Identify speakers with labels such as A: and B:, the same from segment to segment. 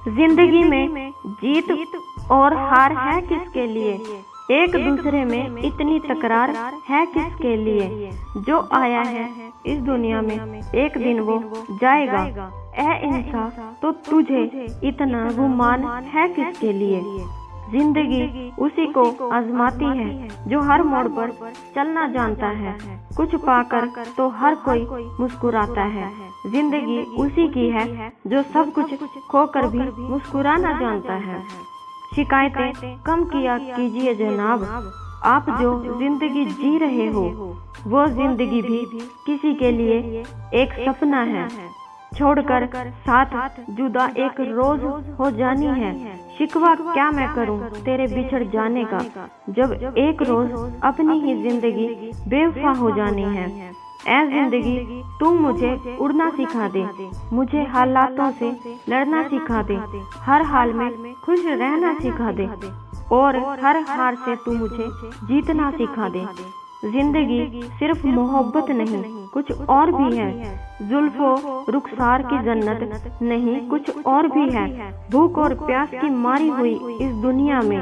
A: जिंदगी में जीत और हार है किसके लिए? एक दूसरे में इतनी तकरार है किसके लिए? जो आया है इस दुनिया में एक दिन वो जाएगा। ऐ इंसान, तो तुझे इतना गुमान है किसके लिए? जिंदगी उसी को आजमाती है जो हर मोड़ पर चलना जानता है। कुछ पाकर तो हर कोई मुस्कुराता है। जिंदगी उसी की है जो सब कुछ खोकर भी मुस्कुराना जानता है। शिकायतें कम किया कीजिए जनाब, आप जो जिंदगी जी रहे हो वो जिंदगी भी किसी के लिए एक सपना है। छोड़कर साथ जुदा एक रोज हो जानी है। शिकवा क्या मैं करूं तेरे बिछड़ जाने का, जब एक रोज अपनी ही जिंदगी बेवफा हो जानी है। ऐ जिंदगी तू मुझे उड़ना सिखा दे, मुझे हालातों से लड़ना सिखा दे, हर हाल में खुश रहना सिखा दे, और हर हार से तू मुझे जीतना सिखा दे। जिंदगी सिर्फ मोहब्बत नहीं कुछ और भी है। जुल्फो रुखसार की जन्नत नहीं कुछ और भी है। भूख और प्यास की मारी हुई इस दुनिया में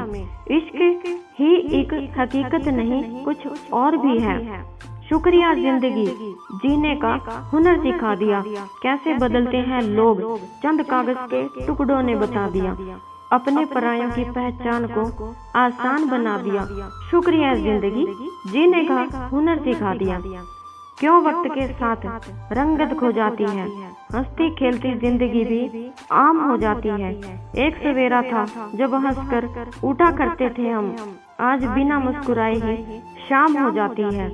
A: इश्क ही एक हकीकत नहीं कुछ और भी है। शुक्रिया जिंदगी, जीने का हुनर सिखा दिया। कैसे बदलते हैं लोग चंद कागज के टुकड़ों ने बता दिया। अपने परायों की पहचान को आसान बना दिया। शुक्रिया जिंदगी, जीने का हुनर सिखा दिया। क्यों वक्त के साथ रंगत खो जाती है, हंसती खेलती जिंदगी भी आम हो जाती है। एक सवेरा था जब हंसकर उठा करते थे हम, आज बिना मुस्कुराए ही शाम हो जाती है।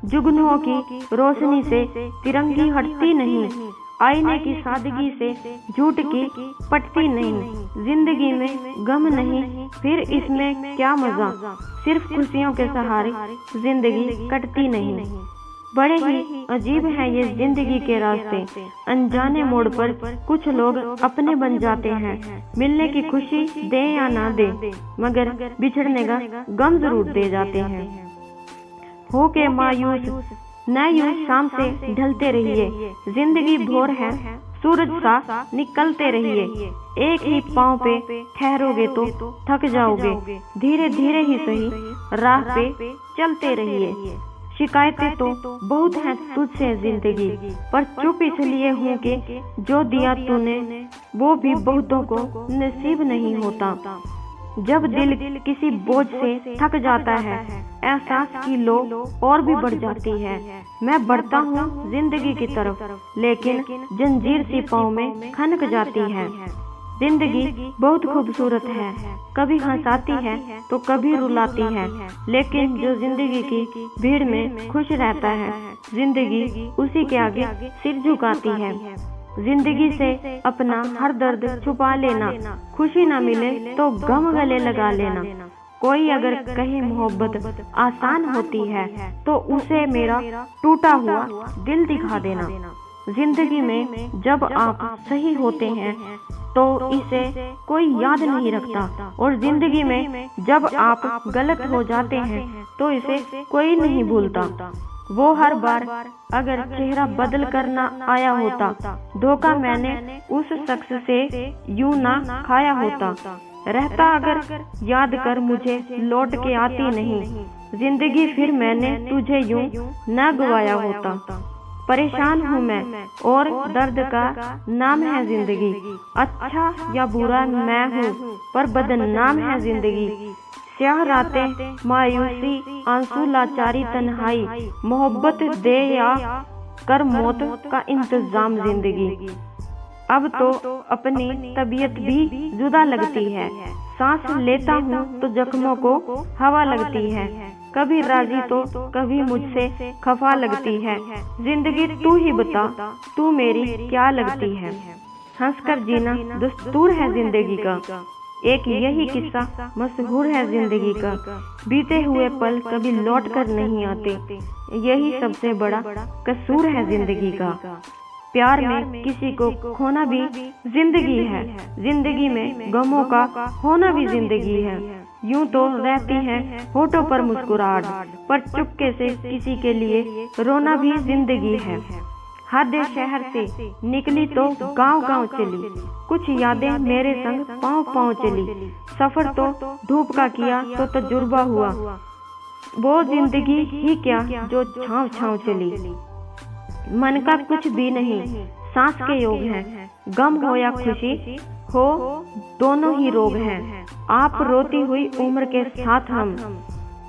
A: जुगनुओं की रोशनी से तिरंगी हटती नहीं, आईने की सादगी से झूठ की पटती नहीं। जिंदगी में गम नहीं फिर इसमें क्या मजा, सिर्फ खुशियों के सहारे जिंदगी कटती नहीं। बड़े ही अजीब हैं ये जिंदगी के रास्ते, अनजाने मोड़ पर कुछ लोग अपने बन जाते हैं। मिलने की खुशी दे या ना दे, मगर बिछड़ने का गम जरूर दे जाते हैं। हो के मायूस न यूं शाम से ढलते रहिए, जिंदगी भोर है सूरज सा निकलते रहिए। एक ही पाँव पे ठहरोगे तो थक जाओगे, धीरे धीरे ही सही राह पे चलते रहिए। शिकायतें तो बहुत हैं तुझसे जिंदगी, पर चुप इसलिए हूँ कि जो दिया तूने वो भी बहुतों को नसीब नहीं होता। जब दिल किसी बोझ से थक जाता है, एहसास की लो और भी बढ़ जाती है। मैं बढ़ता हूँ जिंदगी की तरफ, लेकिन जंजीर सी पाँव में खनक जाती है। जिंदगी बहुत खूबसूरत है, कभी हंसाती है तो कभी रुलाती है, लेकिन जो जिंदगी की भीड़ में खुश रहता है, जिंदगी उसी के आगे सिर झुकाती है। जिंदगी से अपना हर दर्द छुपा लेना, खुशी ना मिले तो गम गले लगा लेना। कोई अगर कहे मोहब्बत आसान होती है तो उसे मेरा टूटा हुआ दिल दिखा देना। जिंदगी में जब आप सही होते हैं तो इसे कोई याद नहीं रखता, और जिंदगी में जब आप गलत हो जाते हैं तो इसे कोई नहीं भूलता। वो हर बार अगर चेहरा बदल कर ना आया होता, धोखा मैंने उस शख्स से यूं ना खाया होता। रहता अगर याद कर मुझे लौट के आती नहीं, जिंदगी फिर मैंने तुझे यूं न गवाया होता। परेशान हूँ मैं और दर्द का नाम है जिंदगी, अच्छा या बुरा मैं हूँ पर बदनाम है जिंदगी। स्याह रातें मायूसी आंसू लाचारी तन्हाई, मोहब्बत दे या कर मौत का इंतजाम जिंदगी। अब तो अपनी तबीयत भी जुदा लगती है, सांस लेता हूँ तो जख्मों को हवा लगती है। कभी राजी तो कभी मुझसे खफा लगती है। जिंदगी तू ही बता तू मेरी क्या लगती है। हंसकर जीना दस्तूर है जिंदगी का, एक यही किस्सा मशहूर है जिंदगी का। बीते हुए पल कभी लौट कर नहीं आते, यही सबसे बड़ा कसूर है जिंदगी का। प्यार में किसी को खोना भी जिंदगी है, जिंदगी में गमों का होना भी जिंदगी है। यूं तो रहती है होठों पर मुस्कुराहट, पर चुपके से किसी के लिए रोना भी जिंदगी है। हद शहर से निकली तो गांव-गांव चली, कुछ यादें मेरे संग पाँव-पाँव चली। सफर तो धूप का किया तो तजुर्बा हुआ, वो जिंदगी ही क्या जो छाँव-छाँव चली। मन का कुछ भी नहीं, सांस के योग हैं, गम हो या खुशी हो दोनों ही रोग हैं। आप रोती हुई उम्र के साथ हम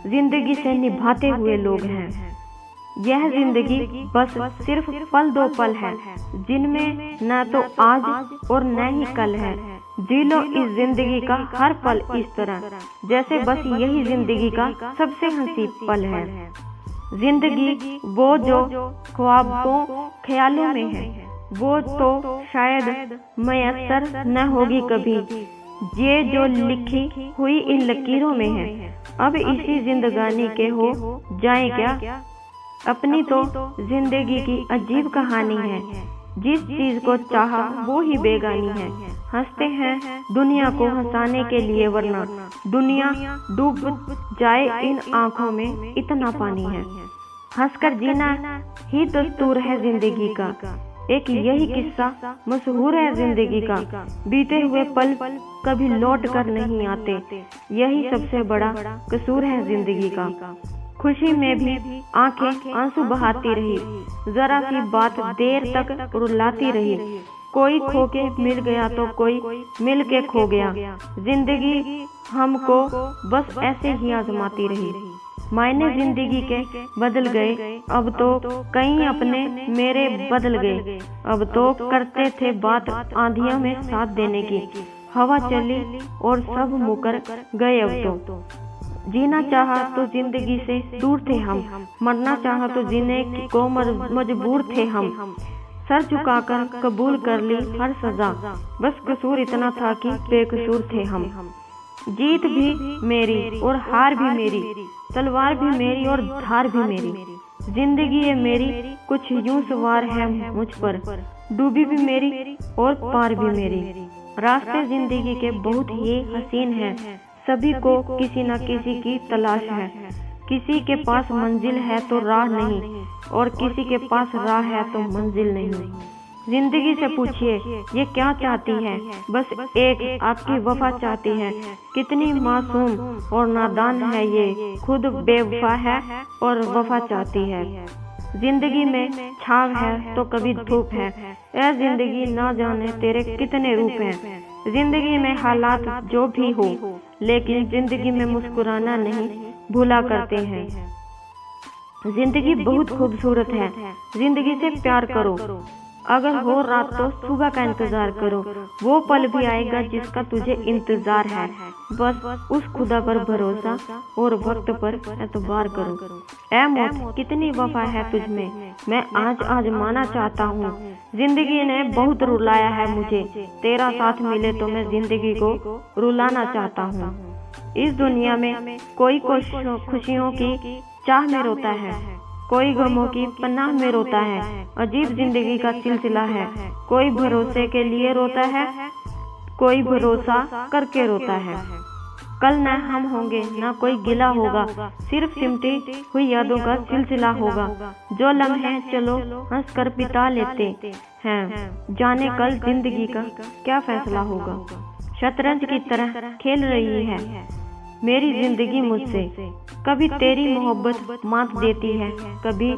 A: जिंदगी से निभाते हुए लोग हैं। यह जिंदगी बस सिर्फ पल दो पल है, जिनमें न तो आज और न ही कल है। जी लो इस जिंदगी का हर पल इस तरह, जैसे बस यही जिंदगी का सबसे हंसी पल है। जिंदगी वो जो ख्वाबों ख्यालों में है, वो तो शायद मयस्सर न होगी कभी। ये जो लिखी हुई इन लकीरों में है, अब इसी जिंदगानी के हो जाए क्या। अपनी तो जिंदगी की अजीब कहानी है, जिस चीज को चाहा वो ही बेगानी है। हंसते हैं दुनिया को हंसाने के लिए, वरना दुनिया डूब जाए इन आंखों में इतना पानी है। हंसकर जीना ही दस्तूर है जिंदगी का, एक यही किस्सा मशहूर है जिंदगी का। बीते हुए पल कभी लौट कर नहीं आते, यही सबसे बड़ा कसूर है जिंदगी का। खुशी में भी आंखें आंसू बहाती रही, जरा सी बात देर तक रुलाती रही। कोई खो के मिल गया तो कोई मिल के खो गया, जिंदगी हमको बस ऐसे ही आजमाती रही। मायने जिंदगी के बदल गए, अब तो कहीं अपने मेरे बदल गए। अब तो करते थे बात आंधियों में साथ देने की, हवा चली और सब मुकर गए। अब तो जीना चाहा तो जिंदगी से दूर थे हम, मरना चाहा तो जीने को मजबूर थे हम। सर झुकाकर कबूल कर ली हर सजा, बस कसूर इतना था कि बेकसूर थे हम। जीत भी मेरी और हार भी मेरी, तलवार भी मेरी और धार भी मेरी। जिंदगी ये मेरी कुछ यूं सवार है मुझ पर, डूबी भी मेरी और पार भी मेरी। रास्ते जिंदगी के बहुत ही हसीन हैं, सभी को किसी न किसी की तलाश है। किसी के पास मंजिल है तो राह नहीं, और किसी के पास राह है तो मंजिल नहीं। जिंदगी से पूछिए ये क्या चाहती है, बस एक आपकी वफा चाहती है। कितनी मासूम और नादान है ये, खुद बेवफा है और वफा चाहती है। जिंदगी में छाव है तो कभी धूप है, ऐ जिंदगी ना जाने तेरे कितने रूप हैं। जिंदगी में हालात जो भी हो, लेकिन जिंदगी में मुस्कुराना नहीं भूला करते हैं। जिंदगी बहुत खूबसूरत है, जिंदगी से प्यार करो। अगर हो रात तो सुबह का इंतजार करो, वो पल भी आएगा जिसका तुझे इंतजार है। बस उस खुदा पर भरोसा और वक्त पर एतबार करो। ऐ मौत कितनी वफा है तुझ में, मैं आज आजमाना चाहता हूँ। जिंदगी ने बहुत रुलाया है मुझे, तेरा साथ मिले तो मैं जिंदगी को रुलाना चाहता हूँ। इस दुनिया में कोई खुशियों की चाह में रोता है, कोई गमों की पनाह में रोता है। अजीब जिंदगी का सिलसिला है, कोई भरोसे के लिए रोता है, कोई भरोसा करके रोता है। कल न हम होंगे न कोई गिला होगा, सिर्फ सिमटी हुई यादों का सिलसिला होगा। जो लम्हे चलो हंस कर बिता लेते हैं, जाने कल जिंदगी का क्या फैसला होगा। शतरंज की तरह खेल रही है मेरी जिंदगी मुझसे, कभी तेरी मोहब्बत मात देती है, कभी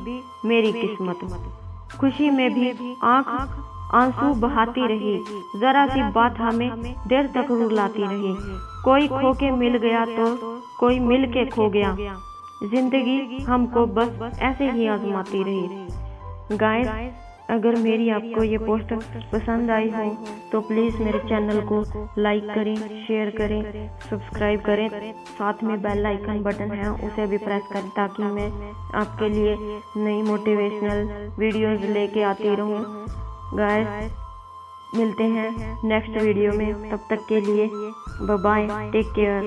A: मेरी किस्मत। खुशी में भी आंख आंसू बहाती रही, जरा सी बात हमें देर तक रुलाती रही। कोई खो के मिल गया तो कोई मिल के खो गया, जिंदगी हमको बस ऐसे ही आजमाती रही। गाइस, अगर मेरी आपको ये पोस्ट पसंद आई हो तो प्लीज़ मेरे चैनल को लाइक करें, शेयर करें, सब्सक्राइब करें। साथ में बेल आइकन बटन है उसे भी प्रेस करें, ताकि मैं आपके लिए नई मोटिवेशनल वीडियोस लेके आती रहूं। गाइस, मिलते हैं नेक्स्ट वीडियो में, तब तक के लिए बाय बाय, टेक केयर।